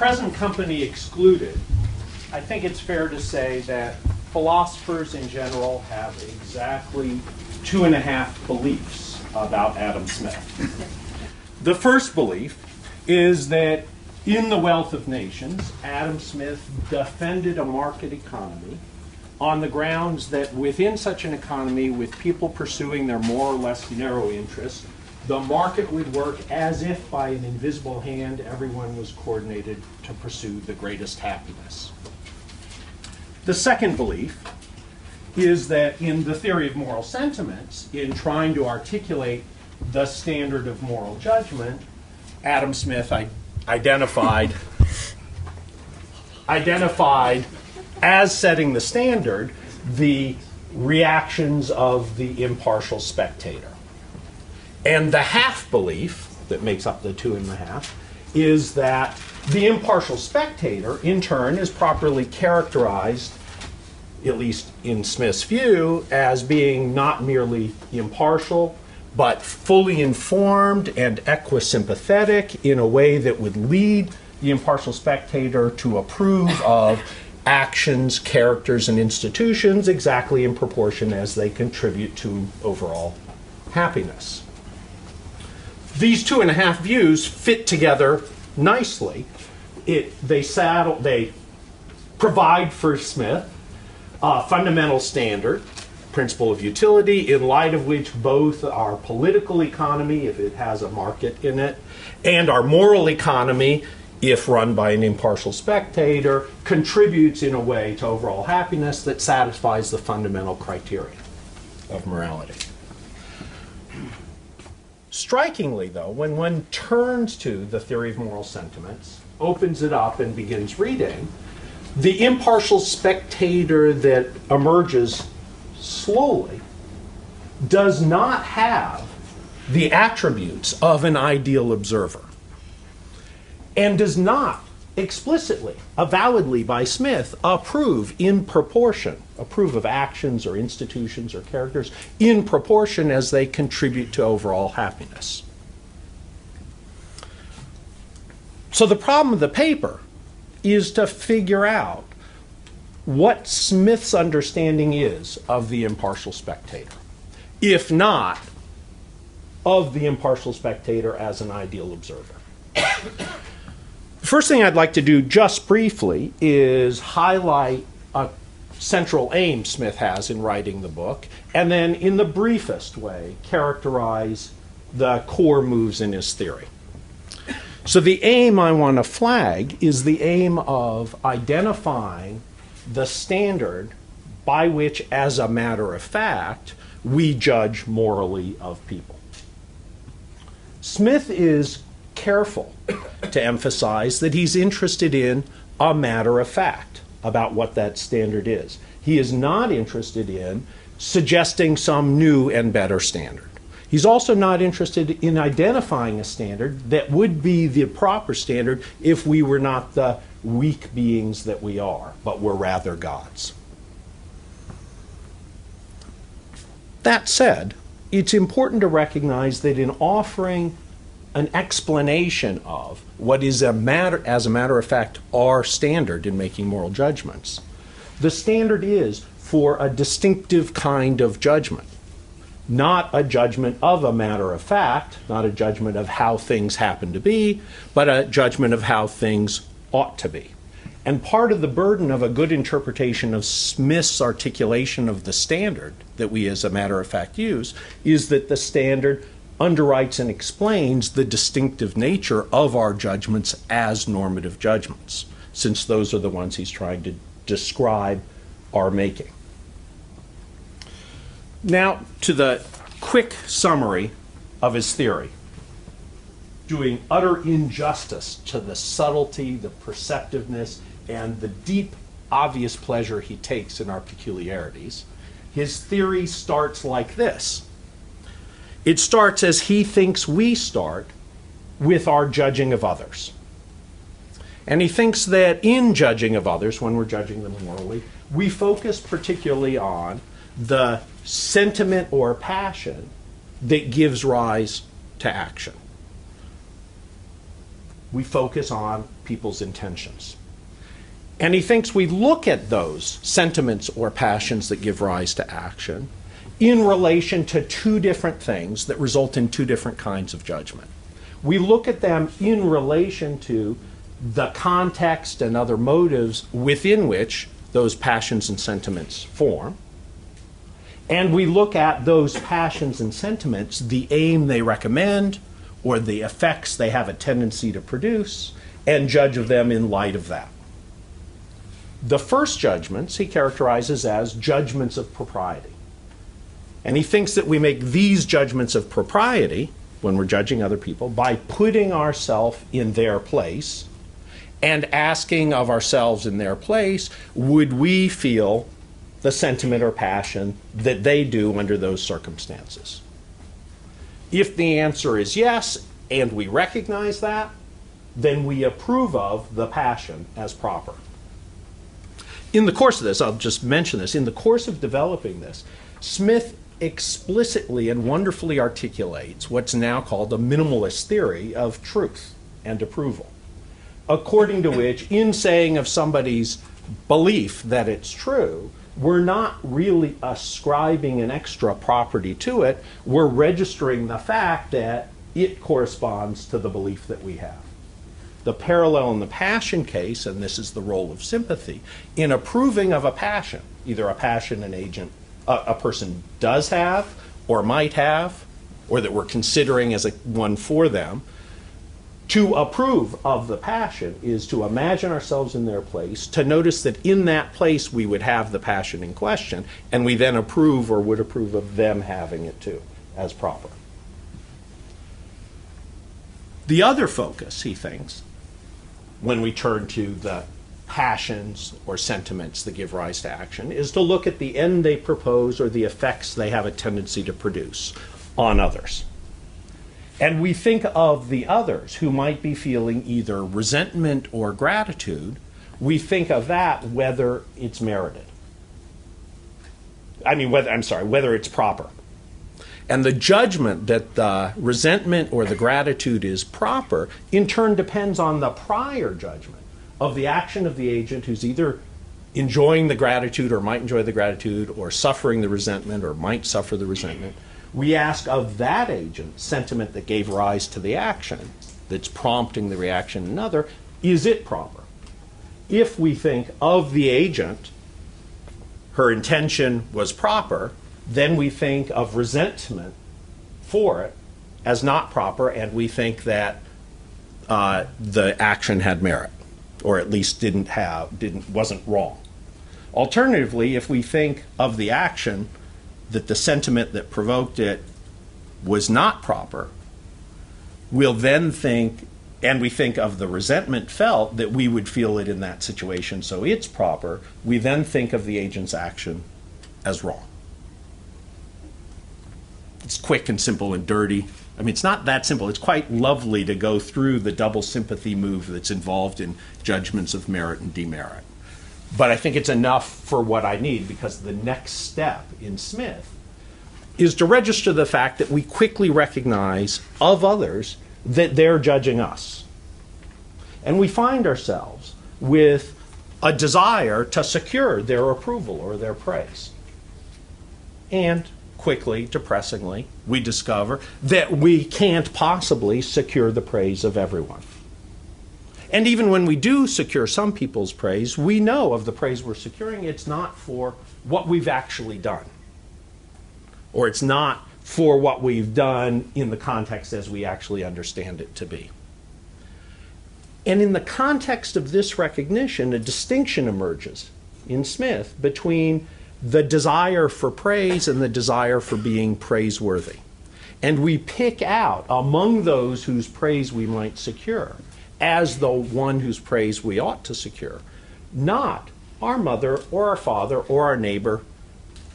present company excluded, I think it's fair to say that philosophers in general have exactly 2.5 beliefs about Adam Smith. The first belief is that in The Wealth of Nations, Adam Smith defended a market economy on the grounds that within such an economy, with people pursuing their more or less narrow interests, the market would work as if by an invisible hand everyone was coordinated to pursue the greatest happiness. The second belief is that in the theory of moral sentiments, in trying to articulate the standard of moral judgment, Adam Smith identified as setting the standard the reactions of the impartial spectator. And the half belief that makes up the 2.5 is that the impartial spectator, in turn, is properly characterized, at least in Smith's view, as being not merely impartial, but fully informed and equisympathetic in a way that would lead the impartial spectator to approve of actions, characters, and institutions exactly in proportion as they contribute to overall happiness. These 2.5 views fit together nicely. They provide for Smith a fundamental standard, principle of utility, in light of which both our political economy, if it has a market in it, and our moral economy, if run by an impartial spectator, contributes in a way to overall happiness that satisfies the fundamental criteria of morality. Strikingly, though, when one turns to the theory of moral sentiments, opens it up and begins reading, the impartial spectator that emerges slowly does not have the attributes of an ideal observer, and does not explicitly, avowedly by Smith, approve of actions or institutions or characters in proportion as they contribute to overall happiness. So the problem of the paper is to figure out what Smith's understanding is of the impartial spectator, if not of the impartial spectator as an ideal observer. The first thing I'd like to do just briefly is highlight a central aim Smith has in writing the book, and then in the briefest way characterize the core moves in his theory. So the aim I want to flag is the aim of identifying the standard by which, as a matter of fact, we judge morally of people. Smith is careful to emphasize that he's interested in a matter of fact about what that standard is. He is not interested in suggesting some new and better standard. He's also not interested in identifying a standard that would be the proper standard if we were not the weak beings that we are, but were rather gods. That said, it's important to recognize that in offering an explanation of what is as a matter of fact, our standard in making moral judgments, the standard is for a distinctive kind of judgment. Not a judgment of a matter of fact, not a judgment of how things happen to be, but a judgment of how things ought to be. And part of the burden of a good interpretation of Smith's articulation of the standard that we as a matter of fact use is that the standard underwrites and explains the distinctive nature of our judgments as normative judgments, since those are the ones he's trying to describe our making. Now, to the quick summary of his theory, doing utter injustice to the subtlety, the perceptiveness, and the deep, obvious pleasure he takes in our peculiarities. His theory starts like this. It starts as he thinks we start, with our judging of others. And he thinks that in judging of others, when we're judging them morally, we focus particularly on the sentiment or passion that gives rise to action. we focus on people's intentions. And he thinks we look at those sentiments or passions that give rise to action in relation to two different things that result in two different kinds of judgment. We look at them in relation to the context and other motives within which those passions and sentiments form. And we look at those passions and sentiments, the aim they recommend, or the effects they have a tendency to produce, and judge of them in light of that. The first judgments he characterizes as judgments of propriety. And he thinks that we make these judgments of propriety, when we're judging other people, by putting ourselves in their place and asking of ourselves in their place, would we feel the sentiment or passion that they do under those circumstances? If the answer is yes, and we recognize that, then we approve of the passion as proper. In the course of this, I'll just mention this, in the course of developing this, Smith explicitly and wonderfully articulates what's now called a minimalist theory of truth and approval, according to which, in saying of somebody's belief that it's true, we're not really ascribing an extra property to it. We're registering the fact that it corresponds to the belief that we have. The parallel in the passion case, and this is the role of sympathy, in approving of a passion, either a passion an agent, a person does have or might have, or that we're considering as one for them, to approve of the passion is to imagine ourselves in their place, to notice that in that place we would have the passion in question, and we then approve or would approve of them having it too, as proper. The other focus, he thinks, when we turn to the passions or sentiments that give rise to action, is to look at the end they propose or the effects they have a tendency to produce on others. And we think of the others who might be feeling either resentment or gratitude, we think of that whether it's merited. Whether it's proper. And the judgment that the resentment or the gratitude is proper, in turn depends on the prior judgment of the action of the agent who's either enjoying the gratitude or might enjoy the gratitude, or suffering the resentment or might suffer the resentment. We ask of that agent, sentiment that gave rise to the action, that's prompting the reaction in another, is it proper? If we think of the agent, her intention was proper, then we think of resentment for it as not proper, and we think that the action had merit, or at least wasn't wrong. Alternatively, if we think of the action that the sentiment that provoked it was not proper, we'll then think, and we think of the resentment felt, that we would feel it in that situation, so it's proper, we then think of the agent's action as wrong. It's quick and simple and dirty. I mean, it's not that simple. It's quite lovely to go through the double sympathy move that's involved in judgments of merit and demerit. But I think it's enough for what I need, because the next step in Smith is to register the fact that we quickly recognize of others that they're judging us. And we find ourselves with a desire to secure their approval or their praise. And quickly, depressingly, we discover that we can't possibly secure the praise of everyone. And even when we do secure some people's praise, we know of the praise we're securing, it's not for what we've actually done. Or it's not for what we've done in the context as we actually understand it to be. And in the context of this recognition, a distinction emerges in Smith between the desire for praise and the desire for being praiseworthy. And we pick out among those whose praise we might secure as the one whose praise we ought to secure, not our mother or our father or our neighbor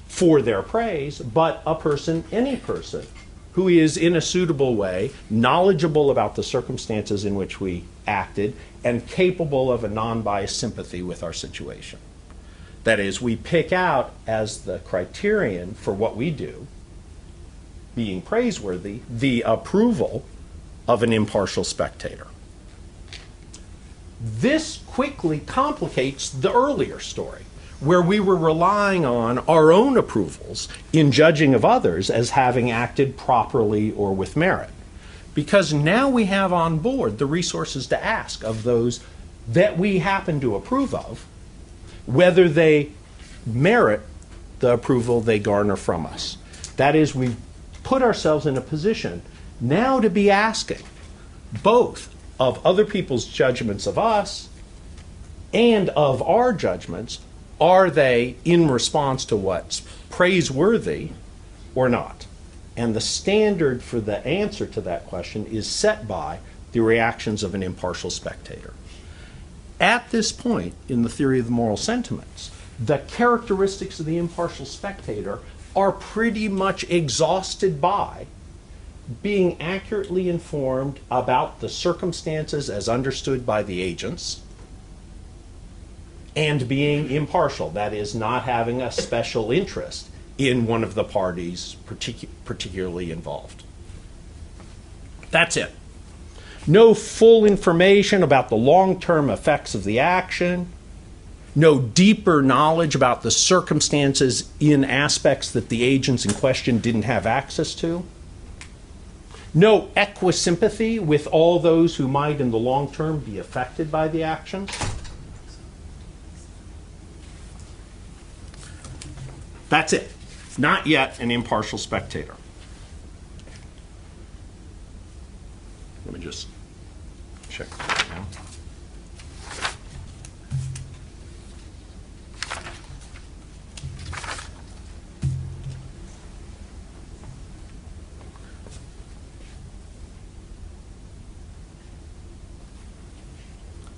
for their praise, but a person, any person, who is in a suitable way knowledgeable about the circumstances in which we acted and capable of a non-biased sympathy with our situation. That is, we pick out as the criterion for what we do, being praiseworthy, the approval of an impartial spectator. This quickly complicates the earlier story, where we were relying on our own approvals in judging of others as having acted properly or with merit. Because now we have on board the resources to ask of those that we happen to approve of, whether they merit the approval they garner from us. That is, we've put ourselves in a position now to be asking both of other people's judgments of us and of our judgments, are they in response to what's praiseworthy or not? And the standard for the answer to that question is set by the reactions of an impartial spectator. At this point in the theory of the moral sentiments, the characteristics of the impartial spectator are pretty much exhausted by being accurately informed about the circumstances as understood by the agents, and being impartial, that is, not having a special interest in one of the parties particularly involved. That's it. No full information about the long-term effects of the action, no deeper knowledge about the circumstances in aspects that the agents in question didn't have access to, no equisympathy with all those who might in the long term be affected by the actions. That's it. Not yet an impartial spectator. Let me just check that now.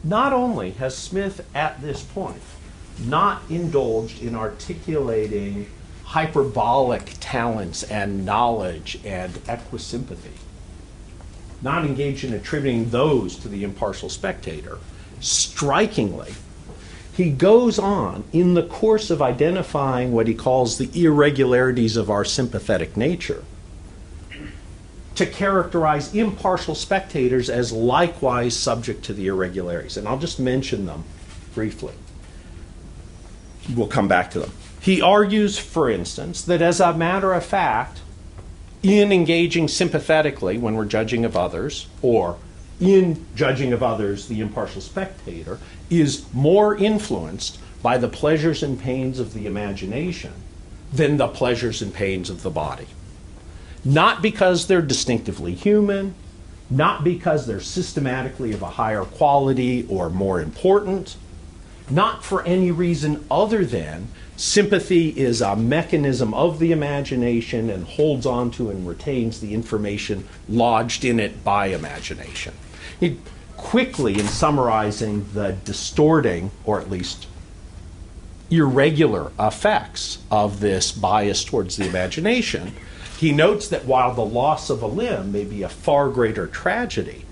Not only has Smith at this point not indulged in articulating hyperbolic talents and knowledge and equisympathy, not engaged in attributing those to the impartial spectator, strikingly, he goes on in the course of identifying what he calls the irregularities of our sympathetic nature to characterize impartial spectators as likewise subject to the irregularities. And I'll just mention them briefly. We'll come back to them. He argues, for instance, that as a matter of fact, in engaging sympathetically when we're judging of others, or in judging of others, the impartial spectator is more influenced by the pleasures and pains of the imagination than the pleasures and pains of the body. Not because they're distinctively human, not because they're systematically of a higher quality or more important, not for any reason other than sympathy is a mechanism of the imagination and holds on to and retains the information lodged in it by imagination. He quickly, in summarizing the distorting, or at least irregular effects of this bias towards the imagination, he notes that while the loss of a limb may be a far greater tragedy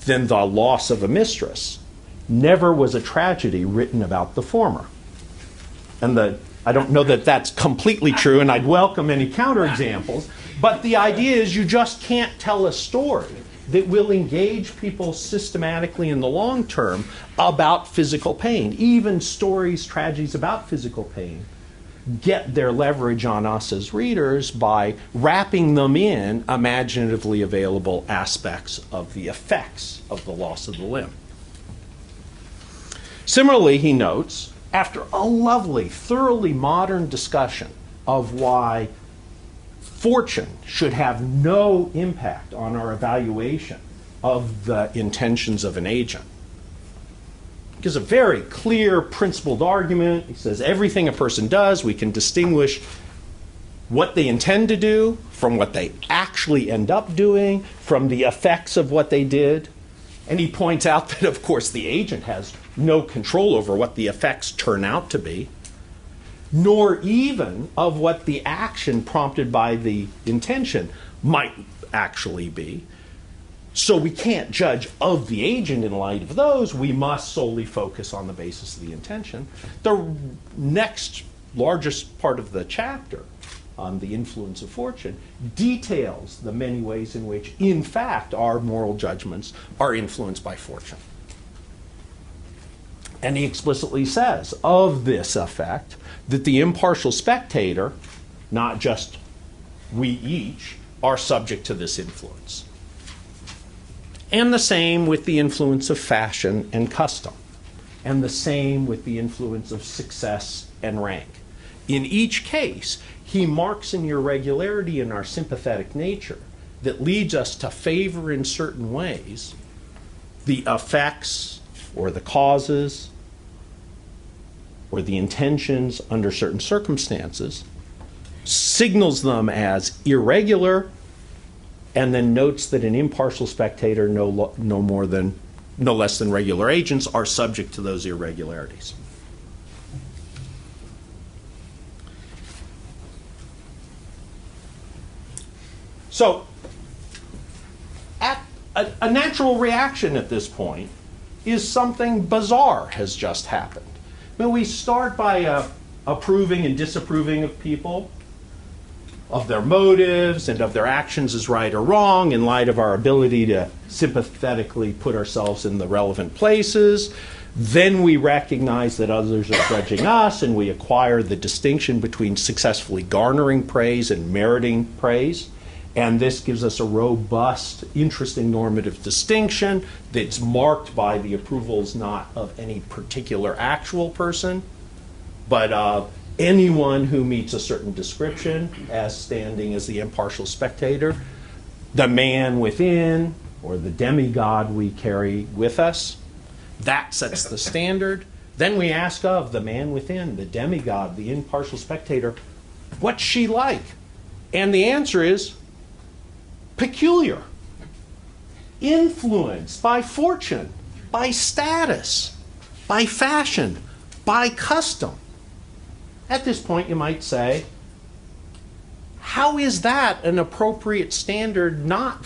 than the loss of a mistress, never was a tragedy written about the former. And I don't know that that's completely true, and I'd welcome any counterexamples, but the idea is you just can't tell a story that will engage people systematically in the long term about physical pain. Even stories, tragedies about physical pain, get their leverage on us as readers by wrapping them in imaginatively available aspects of the effects of the loss of the limb. Similarly, he notes, after a lovely, thoroughly modern discussion of why fortune should have no impact on our evaluation of the intentions of an agent, he gives a very clear, principled argument. He says everything a person does, we can distinguish what they intend to do from what they actually end up doing, from the effects of what they did. And he points out that, of course, the agent has no control over what the effects turn out to be, nor even of what the action prompted by the intention might actually be. So we can't judge of the agent in light of those. We must solely focus on the basis of the intention. The next largest part of the chapter on the influence of fortune details the many ways in which, in fact, our moral judgments are influenced by fortune. And he explicitly says of this effect that the impartial spectator, not just we each, are subject to this influence. And the same with the influence of fashion and custom. And the same with the influence of success and rank. In each case, he marks an irregularity in our sympathetic nature that leads us to favor in certain ways the effects or the causes or the intentions under certain circumstances, signals them as irregular, and then notes that an impartial spectator, no less than regular agents, are subject to those irregularities. So, a natural reaction at this point is something bizarre has just happened. I mean, we start by approving and disapproving of people, of their motives and of their actions as right or wrong in light of our ability to sympathetically put ourselves in the relevant places. Then we recognize that others are judging us, and we acquire the distinction between successfully garnering praise and meriting praise. And this gives us a robust, interesting normative distinction that's marked by the approvals not of any particular actual person, but of anyone who meets a certain description as standing as the impartial spectator, the man within, or the demigod we carry with us. That sets the standard. Then we ask of the man within, the demigod, the impartial spectator, what's she like? And the answer is peculiar, influenced by fortune, by status, by fashion, by custom. At this point, you might say, how is that an appropriate standard not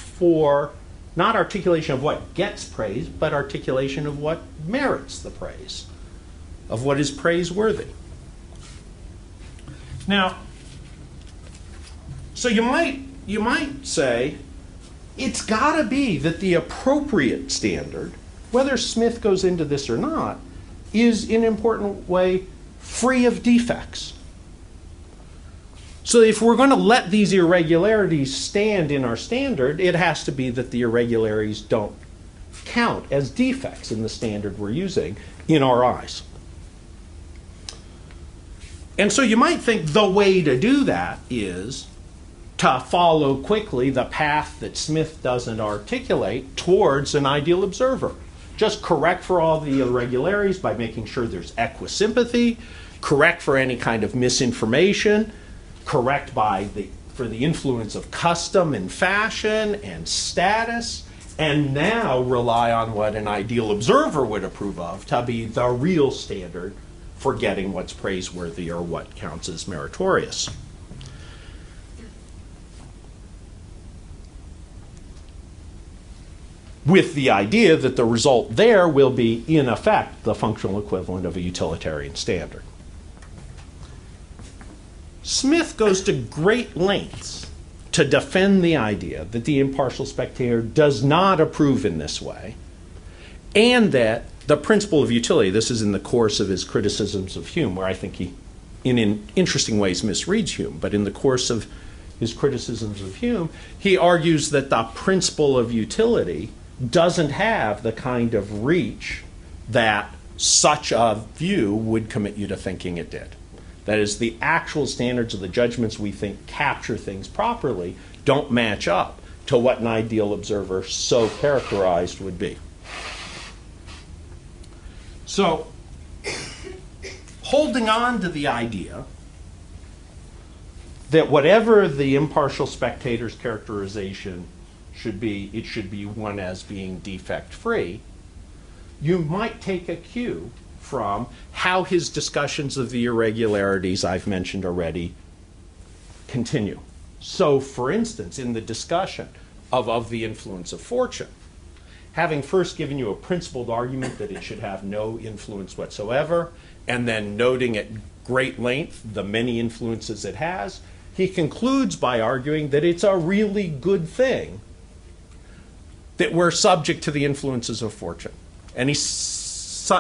articulation of what gets praise, but articulation of what merits the praise, of what is praiseworthy? Now, so you might say, it's got to be that the appropriate standard, whether Smith goes into this or not, is in an important way free of defects. So if we're going to let these irregularities stand in our standard, it has to be that the irregularities don't count as defects in the standard we're using in our eyes. And so you might think the way to do that is to follow quickly the path that Smith doesn't articulate towards an ideal observer. Just correct for all the irregularities by making sure there's equisympathy, correct for any kind of misinformation, correct for the influence of custom and fashion and status, and now rely on what an ideal observer would approve of to be the real standard for getting what's praiseworthy or what counts as meritorious. With the idea that the result there will be, in effect, the functional equivalent of a utilitarian standard. Smith goes to great lengths to defend the idea that the impartial spectator does not approve in this way, and that the principle of utility, this is in the course of his criticisms of Hume, where I think he, in interesting ways, misreads Hume, but in the course of his criticisms of Hume, he argues that the principle of utility doesn't have the kind of reach that such a view would commit you to thinking it did. That is, the actual standards of the judgments we think capture things properly don't match up to what an ideal observer so characterized would be. So, holding on to the idea that whatever the impartial spectator's characterization should be, it should be one as being defect-free, you might take a cue from how his discussions of the irregularities I've mentioned already continue. So, for instance, in the discussion of the influence of fortune, having first given you a principled argument that it should have no influence whatsoever, and then noting at great length the many influences it has, he concludes by arguing that it's a really good thing that we're subject to the influences of fortune. And he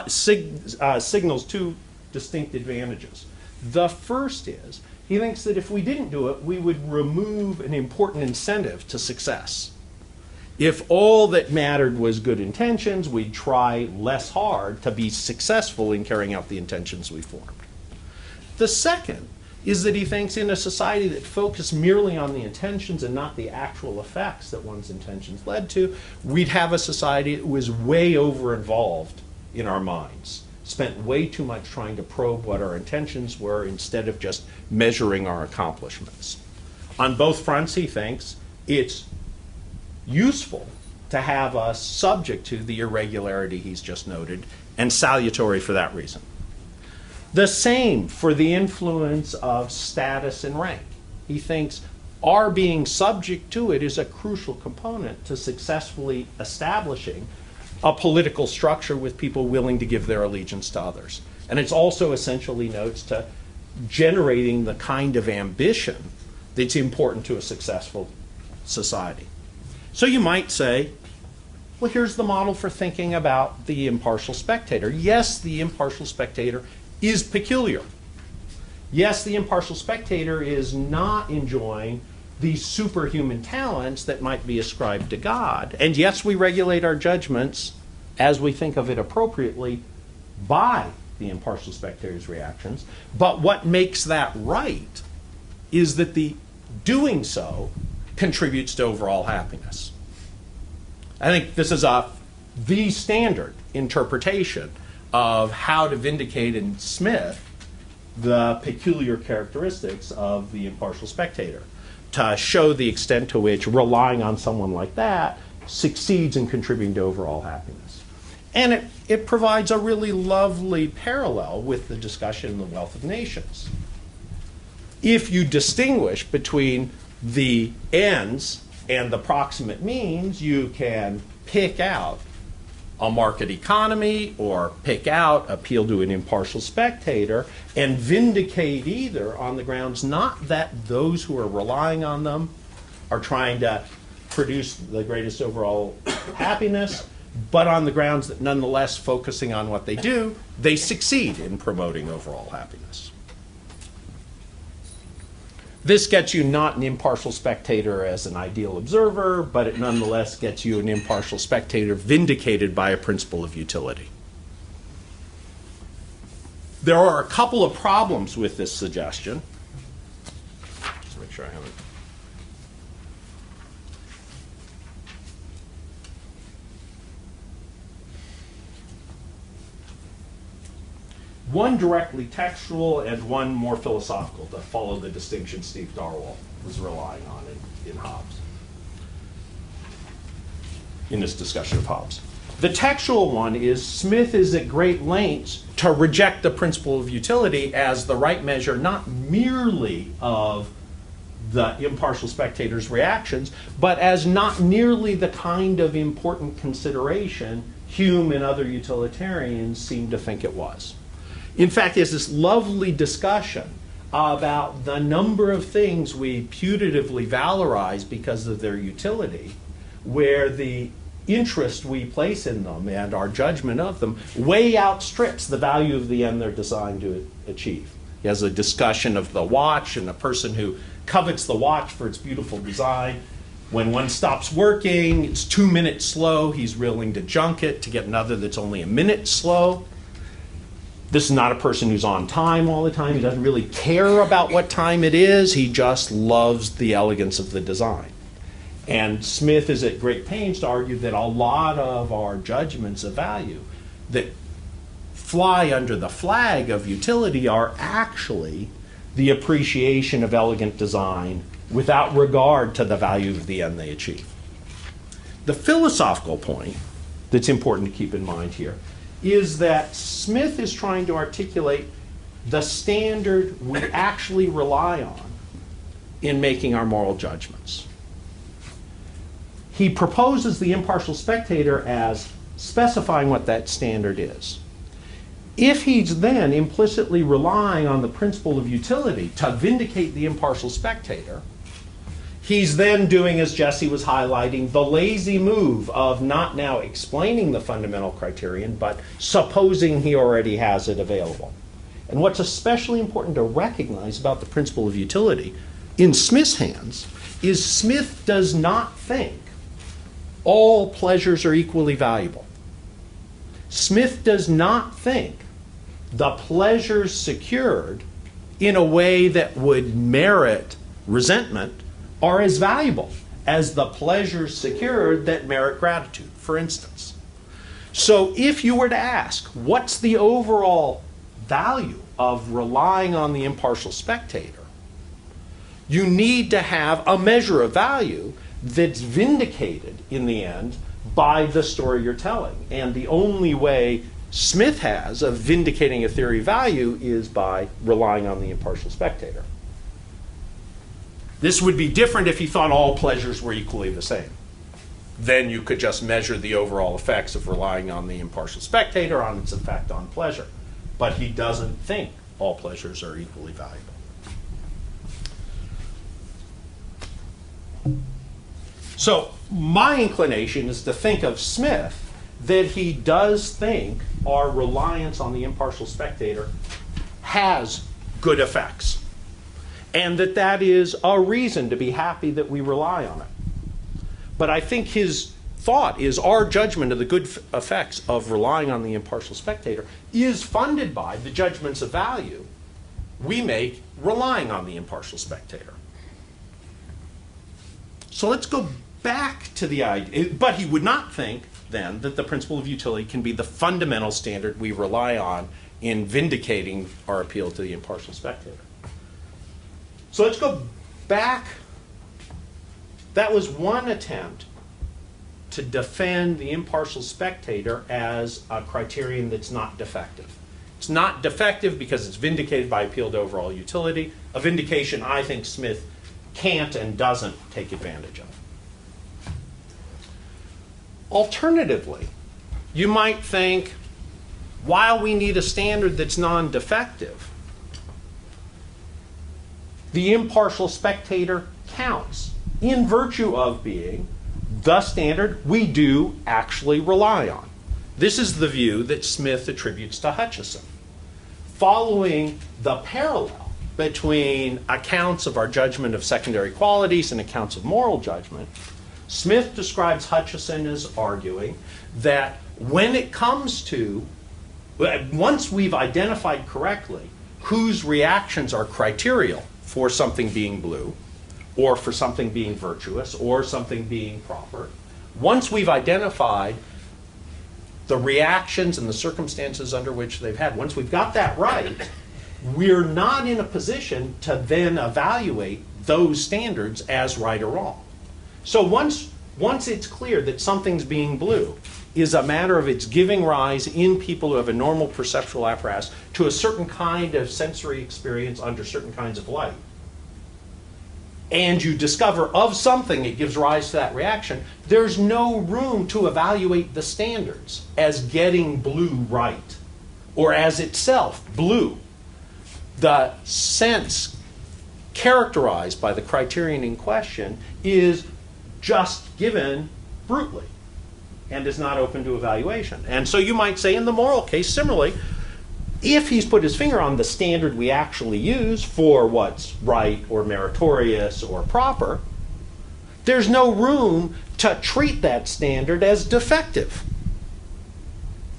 signals two distinct advantages. The first is he thinks that if we didn't do it, we would remove an important incentive to success. If all that mattered was good intentions, we'd try less hard to be successful in carrying out the intentions we formed. The second is that he thinks in a society that focused merely on the intentions and not the actual effects that one's intentions led to, we'd have a society that was way over-involved in our minds, spent way too much trying to probe what our intentions were instead of just measuring our accomplishments. On both fronts, he thinks it's useful to have us subject to the irregularity he's just noted, and salutary for that reason. The same for the influence of status and rank. He thinks our being subject to it is a crucial component to successfully establishing a political structure with people willing to give their allegiance to others. And it's also essentially notes to generating the kind of ambition that's important to a successful society. So you might say, well, here's the model for thinking about the impartial spectator. Yes, the impartial spectator is peculiar. Yes, the impartial spectator is not enjoying these superhuman talents that might be ascribed to God. And yes, we regulate our judgments as we think of it appropriately by the impartial spectator's reactions. But what makes that right is that the doing so contributes to overall happiness. I think this is the standard interpretation of how to vindicate in Smith the peculiar characteristics of the impartial spectator, to show the extent to which relying on someone like that succeeds in contributing to overall happiness. And it provides a really lovely parallel with the discussion in The Wealth of Nations. If you distinguish between the ends and the proximate means, you can pick out a market economy or pick out appeal to an impartial spectator and vindicate either on the grounds not that those who are relying on them are trying to produce the greatest overall happiness, but on the grounds that nonetheless focusing on what they do, they succeed in promoting overall happiness. This gets you not an impartial spectator as an ideal observer, but it nonetheless gets you an impartial spectator vindicated by a principle of utility. There are a couple of problems with this suggestion. Just make sure I haven't. One directly textual and one more philosophical, to follow the distinction Steve Darwall was relying on in Hobbes, in this discussion of Hobbes. The textual one is Smith is at great lengths to reject the principle of utility as the right measure not merely of the impartial spectator's reactions, but as not nearly the kind of important consideration Hume and other utilitarians seem to think it was. In fact, there's this lovely discussion about the number of things we putatively valorize because of their utility, where the interest we place in them and our judgment of them way outstrips the value of the end they're designed to achieve. He has a discussion of the watch and a person who covets the watch for its beautiful design. When one stops working, it's 2 minutes slow, he's willing to junk it to get another that's only a minute slow. This is not a person who's on time all the time. He doesn't really care about what time it is. He just loves the elegance of the design. And Smith is at great pains to argue that a lot of our judgments of value that fly under the flag of utility are actually the appreciation of elegant design without regard to the value of the end they achieve. The philosophical point that's important to keep in mind here is that Smith is trying to articulate the standard we actually rely on in making our moral judgments. He proposes the impartial spectator as specifying what that standard is. If he's then implicitly relying on the principle of utility to vindicate the impartial spectator, He's then doing, as Jesse was highlighting, the lazy move of not now explaining the fundamental criterion, but supposing he already has it available. And what's especially important to recognize about the principle of utility in Smith's hands is Smith does not think all pleasures are equally valuable. Smith does not think the pleasures secured in a way that would merit resentment are as valuable as the pleasures secured that merit gratitude, for instance. So if you were to ask, what's the overall value of relying on the impartial spectator, you need to have a measure of value that's vindicated in the end by the story you're telling. And the only way Smith has of vindicating a theory of value is by relying on the impartial spectator. This would be different if he thought all pleasures were equally the same. Then you could just measure the overall effects of relying on the impartial spectator on its effect on pleasure. But he doesn't think all pleasures are equally valuable. So my inclination is to think of Smith that he does think our reliance on the impartial spectator has good effects, and that is a reason to be happy that we rely on it. But I think his thought is our judgment of the good effects of relying on the impartial spectator is funded by the judgments of value we make relying on the impartial spectator. So let's go back to the idea, but he would not think then that the principle of utility can be the fundamental standard we rely on in vindicating our appeal to the impartial spectator. So let's go back. That was one attempt to defend the impartial spectator as a criterion that's not defective. It's not defective because it's vindicated by appeal to overall utility, a vindication I think Smith can't and doesn't take advantage of. Alternatively, you might think, while we need a standard that's non-defective, the impartial spectator counts in virtue of being the standard we do actually rely on. This is the view that Smith attributes to Hutcheson. Following the parallel between accounts of our judgment of secondary qualities and accounts of moral judgment, Smith describes Hutcheson as arguing that when it comes to, once we've identified correctly whose reactions are criterial for something being blue, or for something being virtuous, or something being proper, once we've identified the reactions and the circumstances under which they've had, once we've got that right, we're not in a position to then evaluate those standards as right or wrong. So once it's clear that something's being blue is a matter of its giving rise in people who have a normal perceptual apparatus to a certain kind of sensory experience under certain kinds of light, and you discover of something it gives rise to that reaction, there's no room to evaluate the standards as getting blue right or as itself blue. The sense characterized by the criterion in question is just given brutally and is not open to evaluation. And so you might say in the moral case, similarly, if he's put his finger on the standard we actually use for what's right or meritorious or proper, there's no room to treat that standard as defective.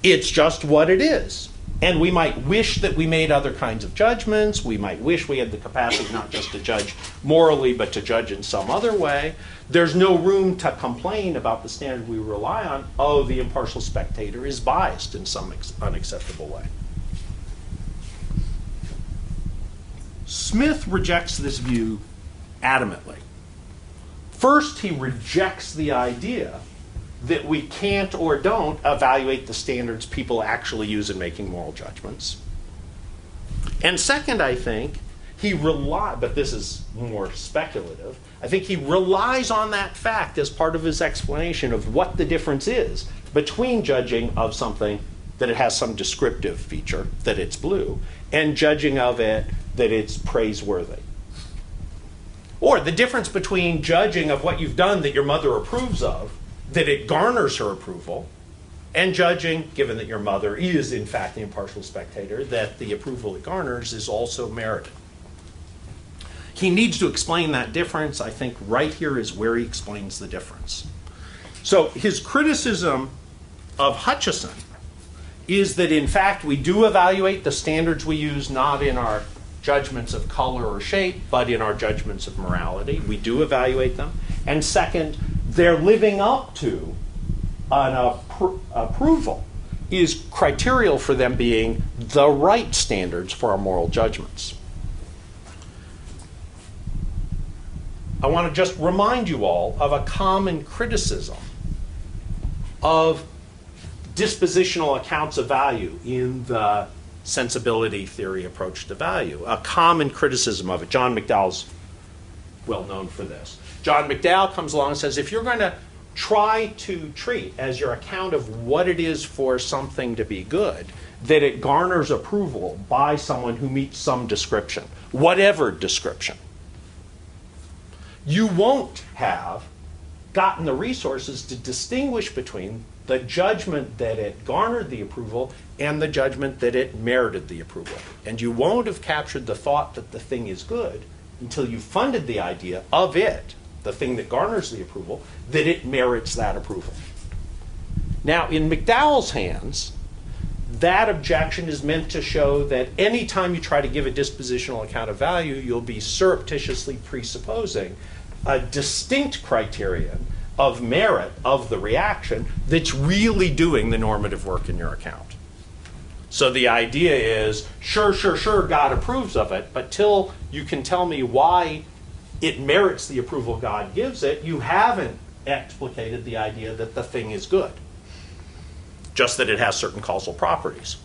It's just what it is. And we might wish that we made other kinds of judgments. We might wish we had the capacity not just to judge morally, but to judge in some other way. There's no room to complain about the standard we rely on. Oh, the impartial spectator is biased in some unacceptable way. Smith rejects this view adamantly. First, he rejects the idea that we can't or don't evaluate the standards people actually use in making moral judgments. And second, I think, but this is more speculative, I think he relies on that fact as part of his explanation of what the difference is between judging of something that it has some descriptive feature, that it's blue, and judging of it that it's praiseworthy. Or the difference between judging of what you've done that your mother approves of, that it garners her approval, and judging, given that your mother is in fact the impartial spectator, that the approval it garners is also merited. He needs to explain that difference. I think right here is where he explains the difference. So his criticism of Hutcheson is that in fact we do evaluate the standards we use not in our judgments of color or shape, but in our judgments of morality. We do evaluate them. And second, they're living up to an approval is criterial for them being the right standards for our moral judgments. I want to just remind you all of a common criticism of dispositional accounts of value in the sensibility theory approach to value. A common criticism of it. John McDowell's well known for this. John McDowell comes along and says, if you're going to try to treat as your account of what it is for something to be good, that it garners approval by someone who meets some description, whatever description, you won't have gotten the resources to distinguish between the judgment that it garnered the approval and the judgment that it merited the approval. And you won't have captured the thought that the thing is good until you funded the idea of it, the thing that garners the approval, that it merits that approval. Now, in McDowell's hands, that objection is meant to show that any time you try to give a dispositional account of value, you'll be surreptitiously presupposing a distinct criterion of merit of the reaction that's really doing the normative work in your account. So the idea is, sure, God approves of it, but till you can tell me why it merits the approval God gives it, you haven't explicated the idea that the thing is good, just that it has certain causal properties.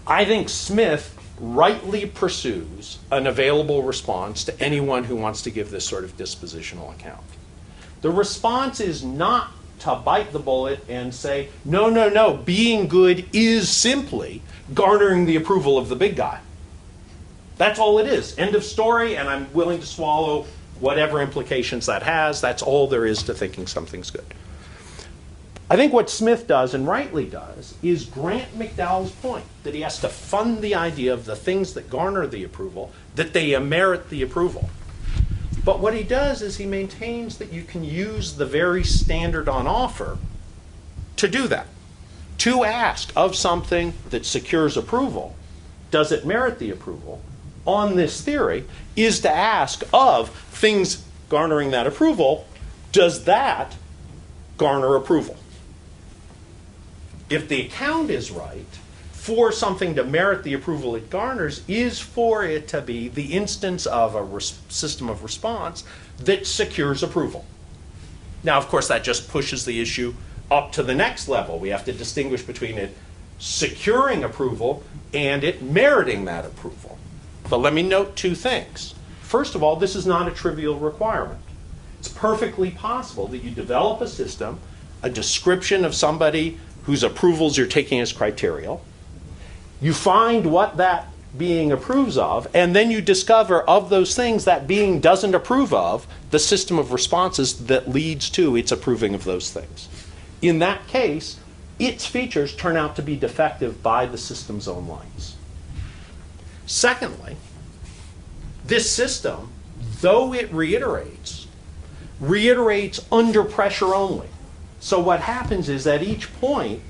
I think Smith rightly pursues an available response to anyone who wants to give this sort of dispositional account. The response is not to bite the bullet and say, no, being good is simply garnering the approval of the big guy. That's all it is. End of story, and I'm willing to swallow whatever implications that has. That's all there is to thinking something's good. I think what Smith does, and rightly does, is grant McDowell's point that he has to fund the idea of the things that garner the approval, that they merit the approval. But what he does is he maintains that you can use the very standard on offer to do that. To ask of something that secures approval, does it merit the approval, on this theory, is to ask of things garnering that approval, does that garner approval? If the account is right, for something to merit the approval it garners is for it to be the instance of a system of response that secures approval. Now, of course, that just pushes the issue up to the next level. We have to distinguish between it securing approval and it meriting that approval. But let me note two things. First of all, this is not a trivial requirement. It's perfectly possible that you develop a system, a description of somebody whose approvals you're taking as criterial. You find what that being approves of, and then you discover of those things that being doesn't approve of the system of responses that leads to its approving of those things. In that case, its features turn out to be defective by the system's own lines. Secondly, this system, though it reiterates under pressure only. So what happens is at each point,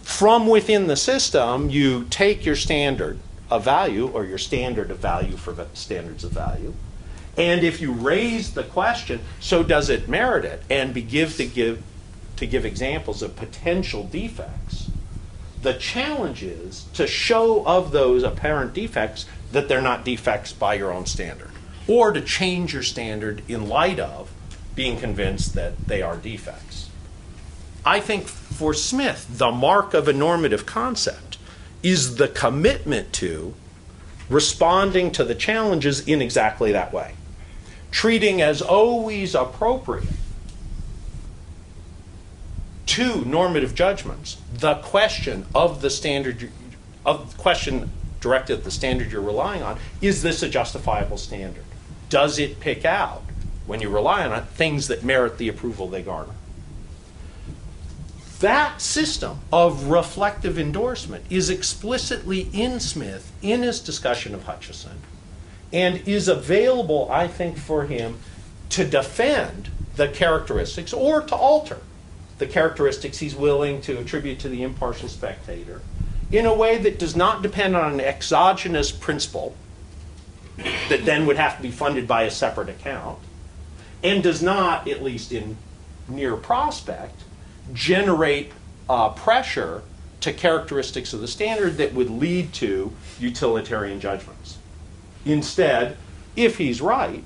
from within the system, you take your standard of value, or your standard of value for standards of value, and if you raise the question, so does it merit it, and give examples of potential defects, the challenge is to show of those apparent defects that they're not defects by your own standard, or to change your standard in light of being convinced that they are defects. I think for Smith, the mark of a normative concept is the commitment to responding to the challenges in exactly that way, treating as always appropriate to normative judgments the question of the standard, of the question directed at the standard you're relying on, is this a justifiable standard? does it pick out, when you rely on it, things that merit the approval they garner? That system of reflective endorsement is explicitly in Smith in his discussion of Hutcheson, and is available, I think, for him to defend the characteristics or to alter the characteristics he's willing to attribute to the impartial spectator in a way that does not depend on an exogenous principle that then would have to be funded by a separate account, and does not, at least in near prospect, generate pressure to characteristics of the standard that would lead to utilitarian judgments. Instead, if he's right,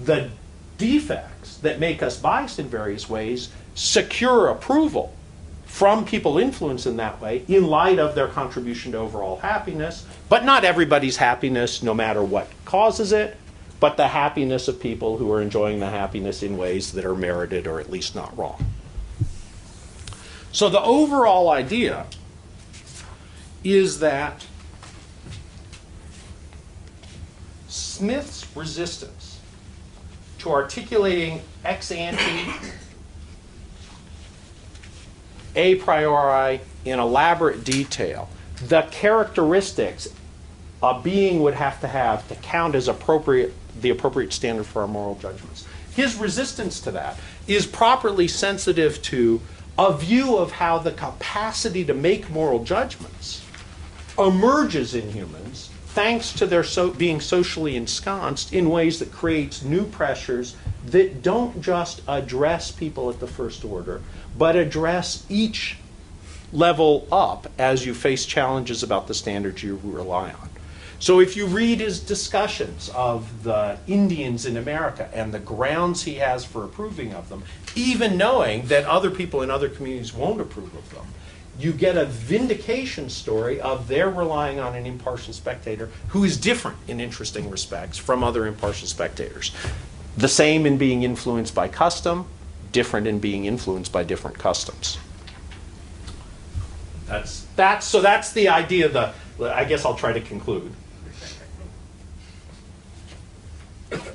the defects that make us biased in various ways secure approval from people influenced in that way in light of their contribution to overall happiness, but not everybody's happiness no matter what causes it, but the happiness of people who are enjoying the happiness in ways that are merited or at least not wrong. So the overall idea is that Smith's resistance to articulating ex ante, a priori, in elaborate detail, the characteristics a being would have to count as the appropriate standard for our moral judgments. His resistance to that is properly sensitive to a view of how the capacity to make moral judgments emerges in humans thanks to their being socially ensconced in ways that creates new pressures that don't just address people at the first order, but address each level up as you face challenges about the standards you rely on. So if you read his discussions of the Indians in America and the grounds he has for approving of them, even knowing that other people in other communities won't approve of them, you get a vindication story of their relying on an impartial spectator who is different in interesting respects from other impartial spectators. The same in being influenced by custom, different in being influenced by different customs. So that's the idea. I guess I'll try to conclude.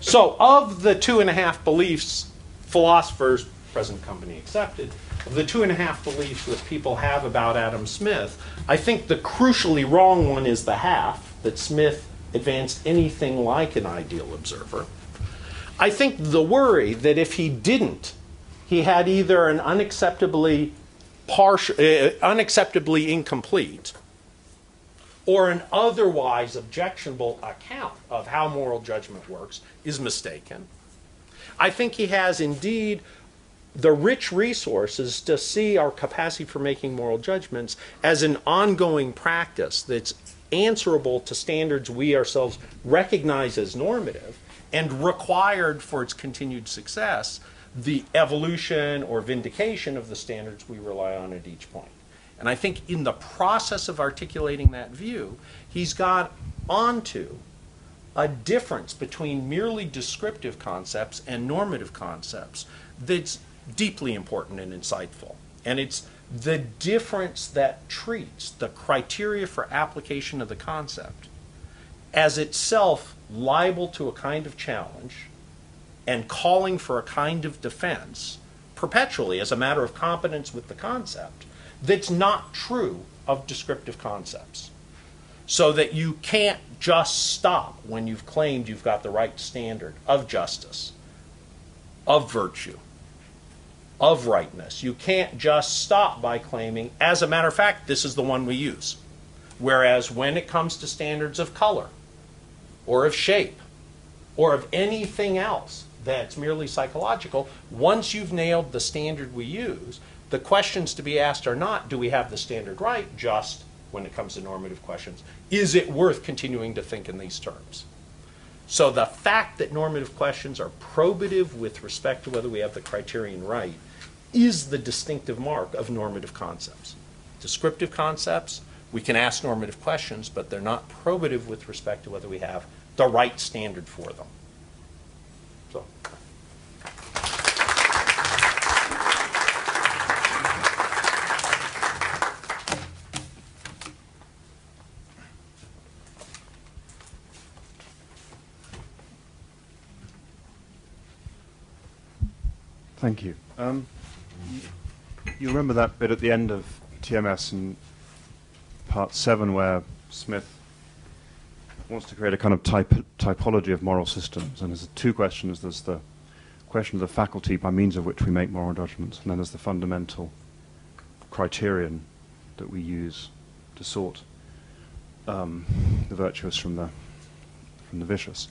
So of the 2.5 beliefs philosophers, present company accepted, of the 2.5 beliefs that people have about Adam Smith, I think the crucially wrong one is the half, that Smith advanced anything like an ideal observer. I think the worry that if he didn't, he had either an unacceptably incomplete or an otherwise objectionable account of how moral judgment works is mistaken. I think he has indeed the rich resources to see our capacity for making moral judgments as an ongoing practice that's answerable to standards we ourselves recognize as normative and required for its continued success, the evolution or vindication of the standards we rely on at each point. And I think in the process of articulating that view, he's got onto a difference between merely descriptive concepts and normative concepts that's deeply important and insightful. And it's the difference that treats the criteria for application of the concept as itself liable to a kind of challenge and calling for a kind of defense perpetually as a matter of competence with the concept that's not true of descriptive concepts. So that you can't just stop when you've claimed you've got the right standard of justice, of virtue, of rightness. You can't just stop by claiming, as a matter of fact, this is the one we use. Whereas when it comes to standards of color, or of shape, or of anything else that's merely psychological, once you've nailed the standard we use, the questions to be asked are not, do we have the standard right, just when it comes to normative questions, is it worth continuing to think in these terms? So the fact that normative questions are probative with respect to whether we have the criterion right is the distinctive mark of normative concepts. Descriptive concepts, we can ask normative questions, but they're not probative with respect to whether we have the right standard for them. So. Thank you. You remember that bit at the end of TMS in part 7 where Smith wants to create a kind of typology of moral systems, and there's two questions. There's the question of the faculty by means of which we make moral judgments, and then there's the fundamental criterion that we use to sort the virtuous from the vicious.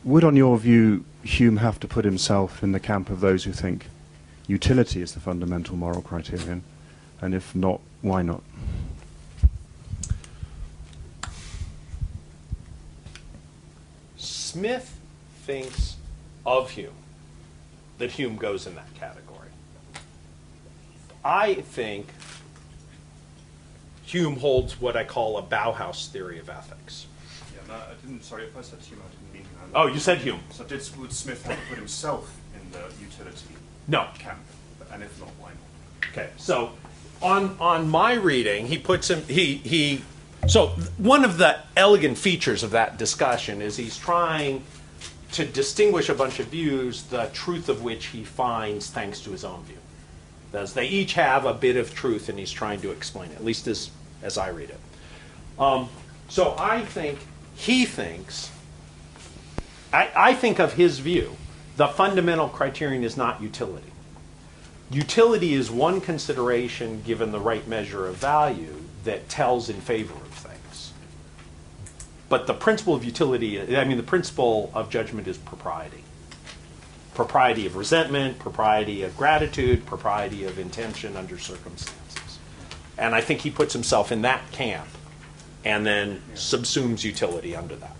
Would, on your view, Hume have to put himself in the camp of those who think utility is the fundamental moral criterion? And if not, why not? Smith thinks of Hume that Hume goes in that category. I think Hume holds what I call a Bauhaus theory of ethics. Yeah, no, I didn't. Sorry, if I said Hume, I didn't mean that. Oh, you said Hume. So would Smith have to put himself in the utility camp? And if not, why not? Okay, so on my reading, he puts him. So one of the elegant features of that discussion is he's trying to distinguish a bunch of views, the truth of which he finds thanks to his own view. Thus, they each have a bit of truth, and he's trying to explain it, at least as I read it. So I think he thinks, I think of his view, the fundamental criterion is not utility. Utility is one consideration given the right measure of value that tells in favor of things. But the principle of utility, the principle of judgment is propriety. Propriety of resentment, propriety of gratitude, propriety of intention under circumstances. And I think he puts himself in that camp and then subsumes utility under that.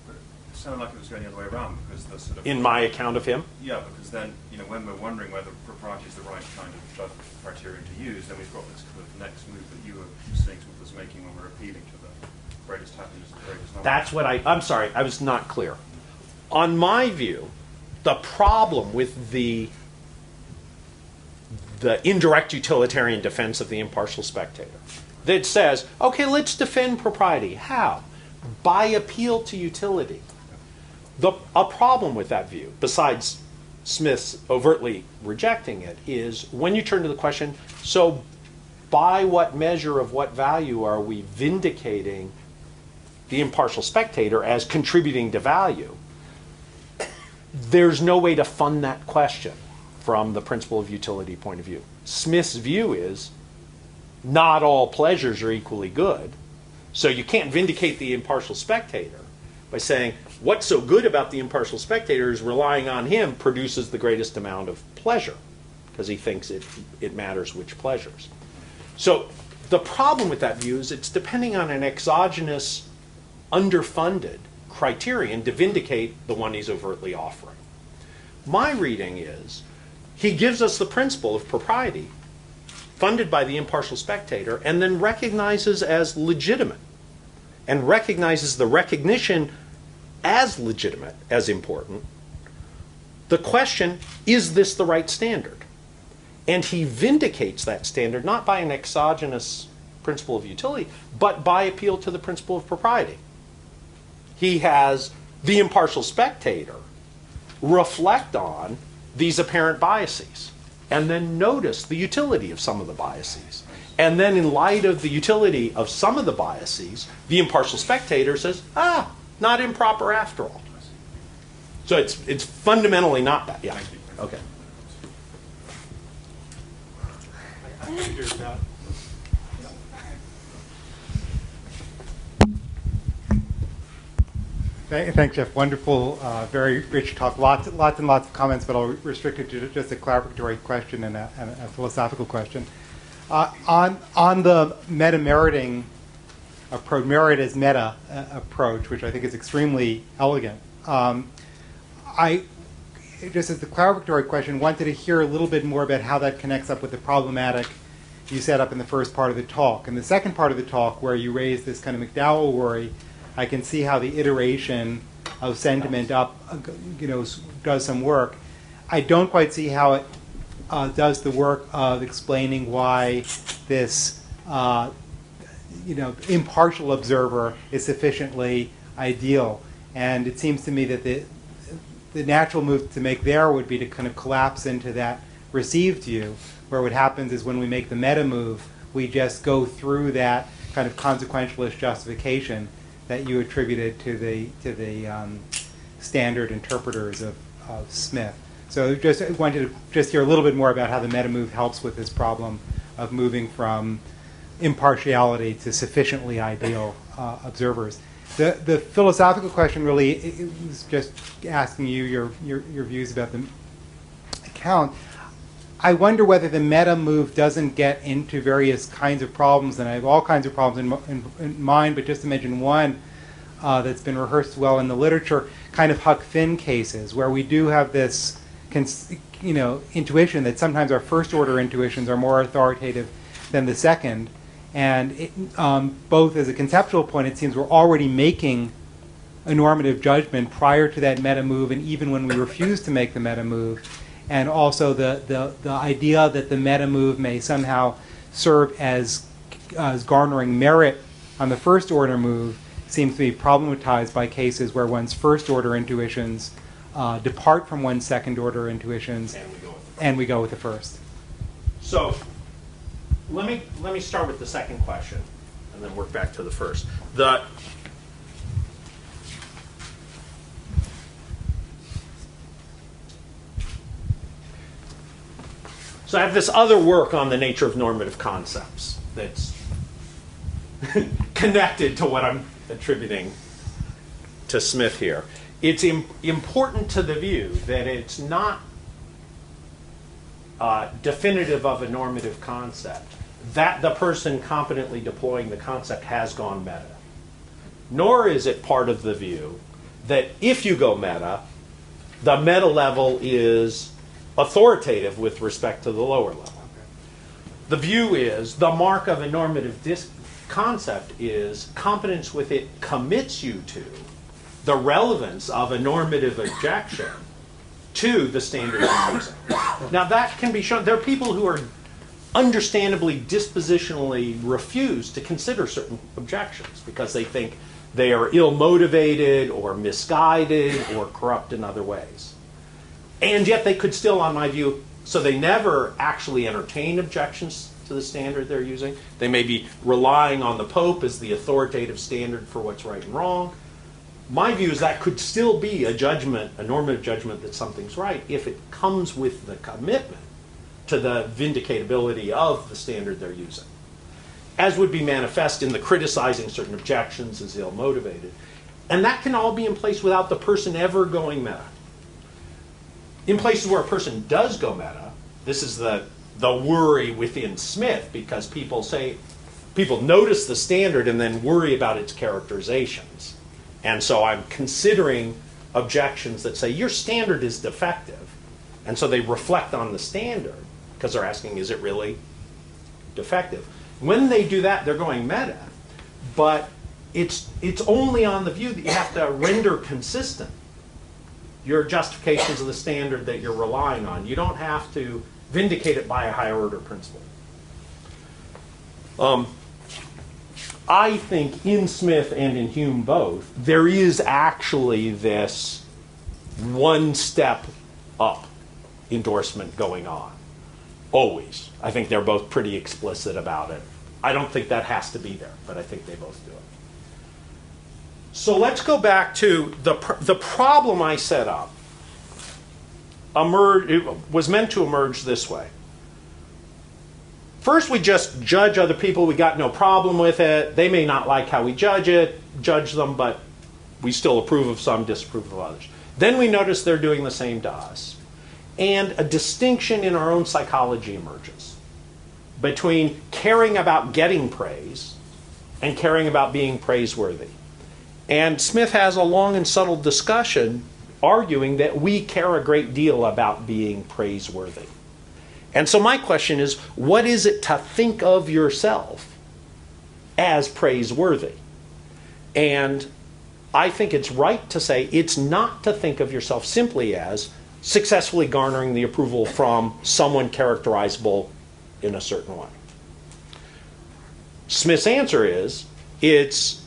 But it sounded like it was going the other way around, because the sort of... In my account of him? Yeah, because then, when we're wondering whether propriety is the right kind of criterion to use, then we've got this kind of next move that you were saying Smith was making when we're appealing to the greatest happiness and the greatest knowledge. That's what I'm sorry, I was not clear. On my view, the problem with the indirect utilitarian defense of the impartial spectator that says, okay, let's defend propriety. How? By appeal to utility. A problem with that view, besides Smith's overtly rejecting it, is when you turn to the question, so by what measure of what value are we vindicating the impartial spectator as contributing to value? There's no way to fund that question from the principle of utility point of view. Smith's view is not all pleasures are equally good, so you can't vindicate the impartial spectator by saying what's so good about the impartial spectator is relying on him produces the greatest amount of pleasure, because he thinks it matters which pleasures. So the problem with that view is it's depending on an exogenous, underfunded criterion to vindicate the one he's overtly offering. My reading is he gives us the principle of propriety funded by the impartial spectator and then recognizes as legitimate and recognizes the recognition as legitimate as important. The question, is this the right standard? And he vindicates that standard not by an exogenous principle of utility, but by appeal to the principle of propriety. He has the impartial spectator reflect on these apparent biases and then notice the utility of some of the biases. And then in light of the utility of some of the biases, the impartial spectator says, not improper after all. So it's fundamentally not that. Yeah. Okay. I figured that. Thanks, Jeff. Wonderful, very rich talk. Lots and lots of comments, but I'll restrict it to just a clarificatory question and a philosophical question. On the meta-meriting approach, merit as meta approach, which I think is extremely elegant, I, just as the clarificatory question, wanted to hear a little bit more about how that connects up with the problematic you set up in the first part of the talk. In the second part of the talk, where you raised this kind of McDowell worry, I can see how the iteration of sentiment up, does some work. I don't quite see how it does the work of explaining why this, impartial observer is sufficiently ideal. And it seems to me that the natural move to make there would be to kind of collapse into that received view, where what happens is when we make the meta move, we just go through that kind of consequentialist justification that you attributed to the standard interpreters of Smith. So I wanted to just hear a little bit more about how the meta move helps with this problem of moving from impartiality to sufficiently ideal observers. The philosophical question really it was just asking you your views about the account. I wonder whether the meta move doesn't get into various kinds of problems, and I have all kinds of problems in mind, but just to mention one that's been rehearsed well in the literature, kind of Huck Finn cases, where we do have this intuition that sometimes our first order intuitions are more authoritative than the second. And both as a conceptual point, it seems we're already making a normative judgment prior to that meta move, and even when we refuse to make the meta move. And also the idea that the meta move may somehow serve as garnering merit on the first order move seems to be problematized by cases where one's first order intuitions depart from one's second order intuitions, and we go with the first. So let me start with the second question and then work back to the first. So I have this other work on the nature of normative concepts that's connected to what I'm attributing to Smith here. It's important to the view that it's not definitive of a normative concept that the person competently deploying the concept has gone meta. Nor is it part of the view that if you go meta, the meta level is authoritative with respect to the lower level. The view is the mark of a normative concept is competence with it commits you to the relevance of a normative objection to the standard you're using. Now that can be shown. There are people who are understandably dispositionally refuse to consider certain objections because they think they are ill-motivated or misguided or corrupt in other ways. And yet they could still, on my view, so they never actually entertain objections to the standard they're using. They may be relying on the Pope as the authoritative standard for what's right and wrong. My view is that could still be a judgment, a normative judgment that something's right if it comes with the commitment to the vindicatability of the standard they're using, as would be manifest in the criticizing certain objections as ill-motivated. And that can all be in place without the person ever going meta. In places where a person does go meta, this is the worry within Smith, because people notice the standard and then worry about its characterizations. And so I'm considering objections that say your standard is defective. And so they reflect on the standard because they're asking, is it really defective? When they do that, they're going meta. But it's only on the view that you have to render consistent your justifications of the standard that you're relying on. You don't have to vindicate it by a higher order principle. I think in Smith and in Hume both, there is actually this one step up endorsement going on. Always. I think they're both pretty explicit about it. I don't think that has to be there, but I think they both do it. So let's go back to the problem I set up. It was meant to emerge this way. First, we just judge other people. We got no problem with it. They may not like how we judge them, but we still approve of some, disapprove of others. Then we notice they're doing the same to us. And a distinction in our own psychology emerges between caring about getting praise and caring about being praiseworthy. And Smith has a long and subtle discussion arguing that we care a great deal about being praiseworthy. And so my question is, what is it to think of yourself as praiseworthy? And I think it's right to say it's not to think of yourself simply as successfully garnering the approval from someone characterizable in a certain way. Smith's answer is it's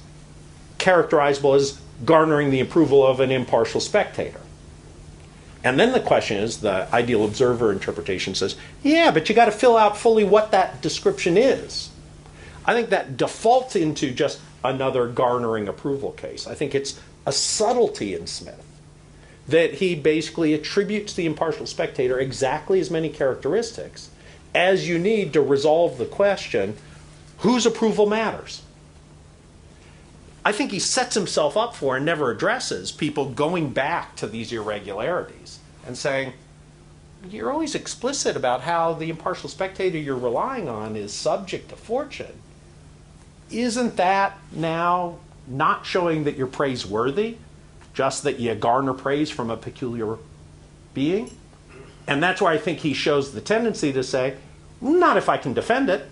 characterizable as garnering the approval of an impartial spectator. And then the question is, the ideal observer interpretation says, yeah, but you got to fill out fully what that description is. I think that defaults into just another garnering approval case. I think it's a subtlety in Smith that he basically attributes to the impartial spectator exactly as many characteristics as you need to resolve the question, whose approval matters? I think he sets himself up for and never addresses people going back to these irregularities and saying, you're always explicit about how the impartial spectator you're relying on is subject to fortune. Isn't that now not showing that you're praiseworthy, just that you garner praise from a peculiar being? And that's where I think he shows the tendency to say, not if I can defend it.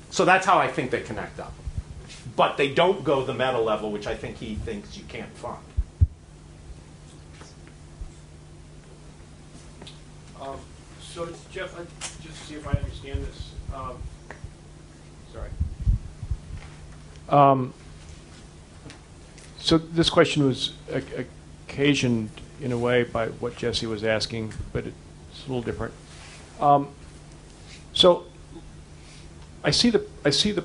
So that's how I think they connect up. But they don't go the meta level, which I think he thinks you can't fund. So, Jeff, just to see if I understand this. So this question was occasioned in a way by what Jesse was asking, but it's a little different. So I see the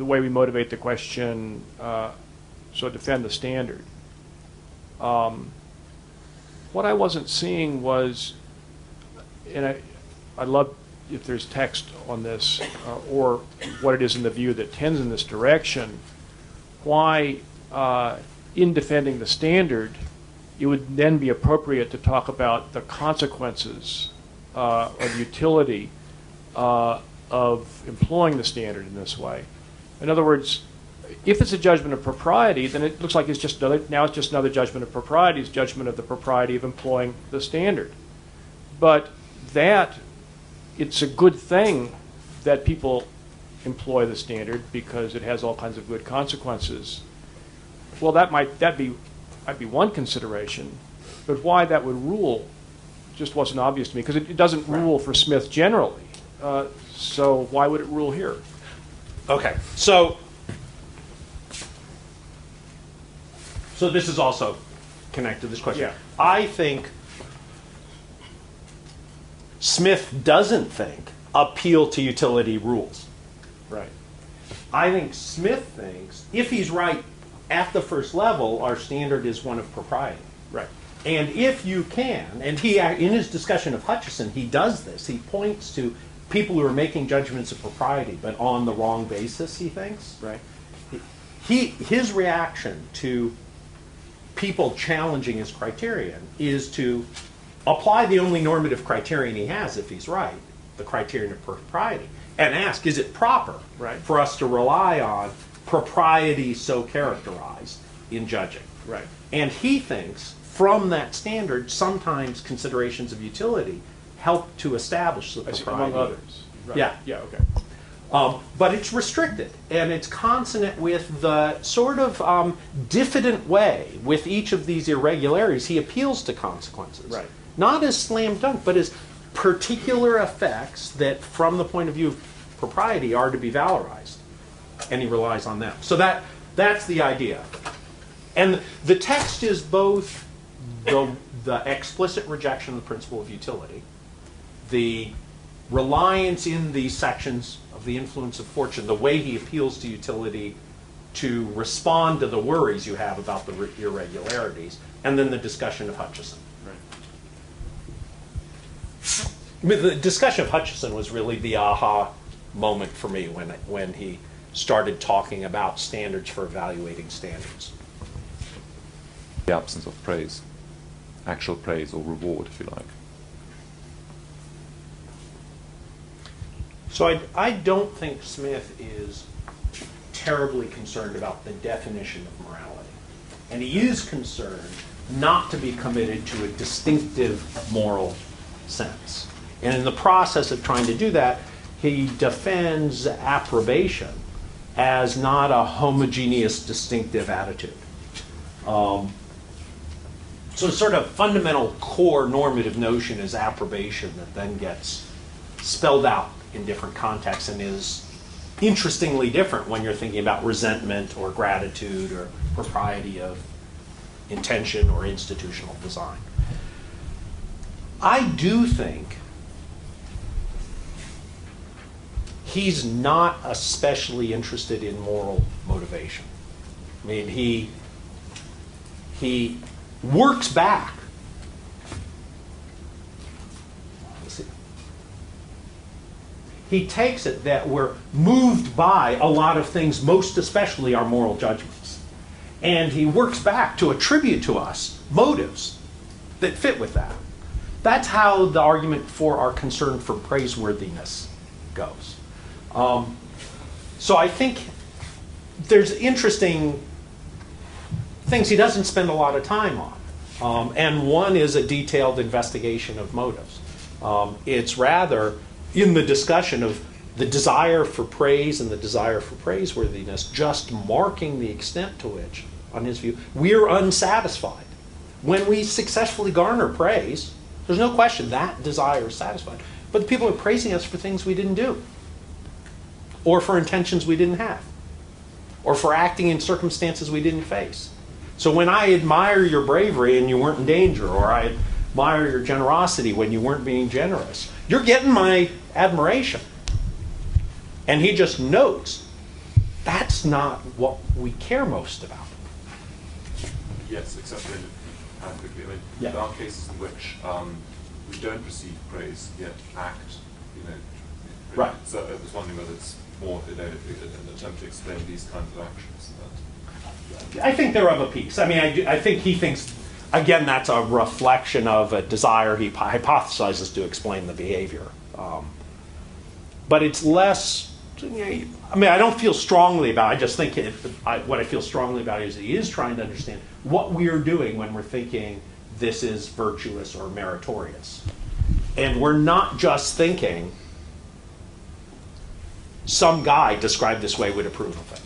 way we motivate the question. So defend the standard. What I wasn't seeing was, and I love if there's text on this, or what it is in the view that tends in this direction, why in defending the standard, it would then be appropriate to talk about the consequences or the utility of employing the standard in this way. In other words, if it's a judgment of propriety, then it looks like it's just another judgment of propriety. It's judgment of the propriety of employing the standard. But it's a good thing that people employ the standard because it has all kinds of good consequences. Well, that might be one consideration, but why that would rule just wasn't obvious to me because it doesn't rule for Smith generally. So why would it rule here? Okay, so this is also connected to this question. Yeah. I think Smith doesn't think appeal to utility rules. Right. I think Smith thinks, if he's right at the first level, our standard is one of propriety. Right. And if you can, and he, in his discussion of Hutchison, he does this. He points to people who are making judgments of propriety, but on the wrong basis, he thinks. Right. His reaction to people challenging his criterion is to apply the only normative criterion he has, if he's right, the criterion of propriety, and ask, is it proper for us to rely on propriety so characterized in judging? Right. And he thinks, from that standard, sometimes considerations of utility help to establish the propriety. Among others. Right. Yeah. Yeah, okay. But it's restricted, and it's consonant with the sort of diffident way with each of these irregularities he appeals to consequences. Right. Not as slam dunk, but as particular effects that, from the point of view of propriety, are to be valorized. And he relies on them. So that's the idea. And the text is both the explicit rejection of the principle of utility, the reliance in these sections of the influence of fortune, the way he appeals to utility to respond to the worries you have about the irregularities, and then the discussion of Hutchison. Right. I mean, the discussion of Hutchison was really the aha moment for me when he started talking about standards for evaluating standards. The absence of praise, actual praise or reward, if you like. So I don't think Smith is terribly concerned about the definition of morality. And he is concerned not to be committed to a distinctive moral sense. And in the process of trying to do that, he defends approbation as not a homogeneous, distinctive attitude. So sort of fundamental core normative notion is approbation that then gets spelled out in different contexts and is interestingly different when you're thinking about resentment or gratitude or propriety of intention or institutional design. I do think he's not especially interested in moral motivation. I mean, he works back. Let's see. He takes it that we're moved by a lot of things, most especially our moral judgments. And he works back to attribute to us motives that fit with that. That's how the argument for our concern for praiseworthiness goes. So I think there's interesting things he doesn't spend a lot of time on. And one is a detailed investigation of motives. It's rather in the discussion of the desire for praise and the desire for praiseworthiness, just marking the extent to which, on his view, we're unsatisfied. When we successfully garner praise, there's no question that desire is satisfied. But the people are praising us for things we didn't do, or for intentions we didn't have, or for acting in circumstances we didn't face. So when I admire your bravery and you weren't in danger, or I admire your generosity when you weren't being generous, you're getting my admiration. And he just notes that's not what we care most about. Yes, except in quickly. I mean, Yeah. there are cases in which we don't receive praise yet act. Right. So I was wondering whether it's more an attempt to explain these kinds of actions. I think they're of a piece. I mean, I think he thinks, again, that's a reflection of a desire he hypothesizes to explain the behavior. But it's less, I mean, I don't feel strongly about it. I just think what I feel strongly about is he is trying to understand what we are doing when we're thinking this is virtuous or meritorious. And we're not just thinking some guy described this way would approve of it.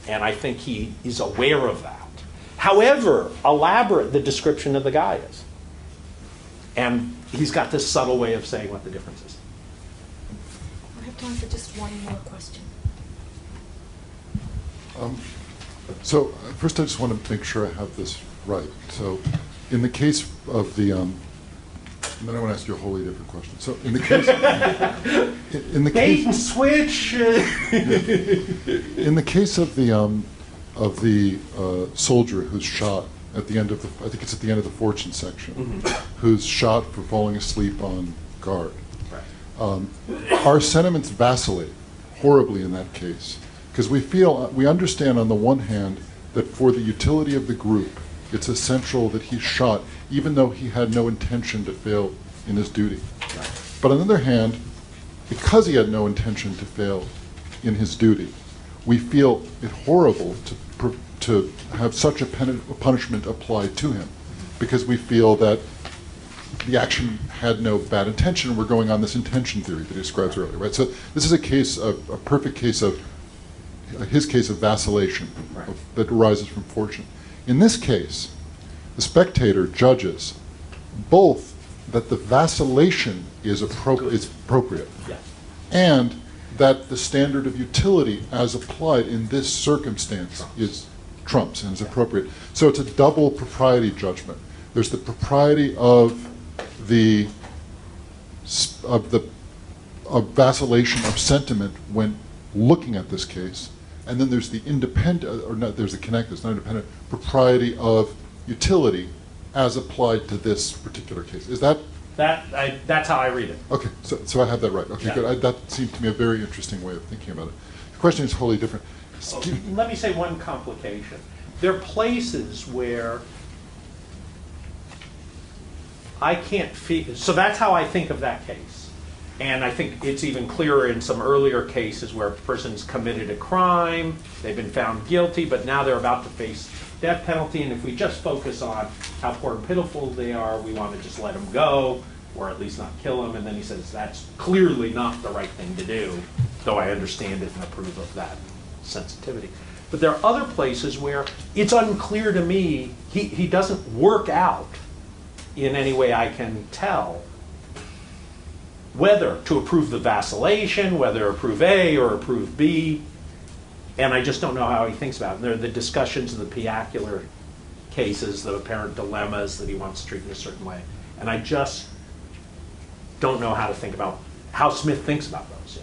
And I think he is aware of that. However elaborate the description of the guy is. And he's got this subtle way of saying what the difference is. I have time for just one more question. So first I just want to make sure I have this right. So in the case of the, and then I want to ask you a wholly different question. So in the case, Bait and switch. In the case of the soldier who's shot at the end of I think it's at the end of the fortune section, who's shot for falling asleep on guard. Right. Our sentiments vacillate horribly in that case because we understand on the one hand that for the utility of the group, it's essential that he's shot even though he had no intention to fail in his duty. Right. But on the other hand, because he had no intention to fail in his duty, we feel it horrible to have such a punishment applied to him, because we feel that the action had no bad intention. We're going on this intention theory that he describes earlier, right? So this is a perfect case of his case of vacillation that arises from fortune. In this case, the spectator judges both that the vacillation is appropriate, and that the standard of utility as applied in this circumstance is trumps and is appropriate. So it's a double propriety judgment. There's the propriety of vacillation of sentiment when looking at this case, and then there's the independent, or not, there's the connected, it's not independent, propriety of utility as applied to this particular case. Is that? That's how I read it. Okay, so I have that right. Okay, Yeah. good. That seemed to me a very interesting way of thinking about it. The question is wholly different. Let me say one complication. There are places where I can't feel, so that's how I think of that case. And I think it's even clearer in some earlier cases where a person's committed a crime, they've been found guilty, but now they're about to face death penalty, and if we just focus on how poor and pitiful they are, we want to just let them go, or at least not kill them. And then he says that's clearly not the right thing to do, though I understand it and approve of that sensitivity. But there are other places where it's unclear to me, he doesn't work out in any way I can tell whether to approve the vacillation, whether to approve A or approve B. And I just don't know how he thinks about it. There are the discussions of the piacular cases, the apparent dilemmas that he wants to treat in a certain way. And I just don't know how to think about how Smith thinks about those.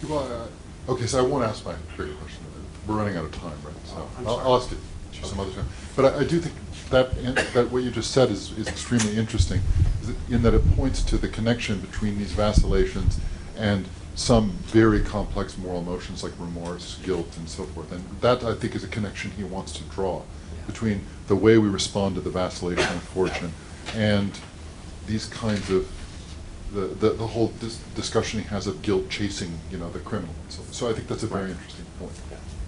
Yeah. Well, okay, so I won't ask my bigger question. We're running out of time, right? So I'm I'll ask it some other time. But I do think that what you just said is extremely interesting, in that it points to the connection between these vacillations and some very complex moral emotions like remorse, guilt, and so forth. And that, I think, is a connection he wants to draw between the way we respond to the vacillation of fortune and these kinds of the whole discussion he has of guilt chasing, the criminal. So I think that's a very interesting point.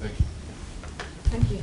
Thank you. Thank you.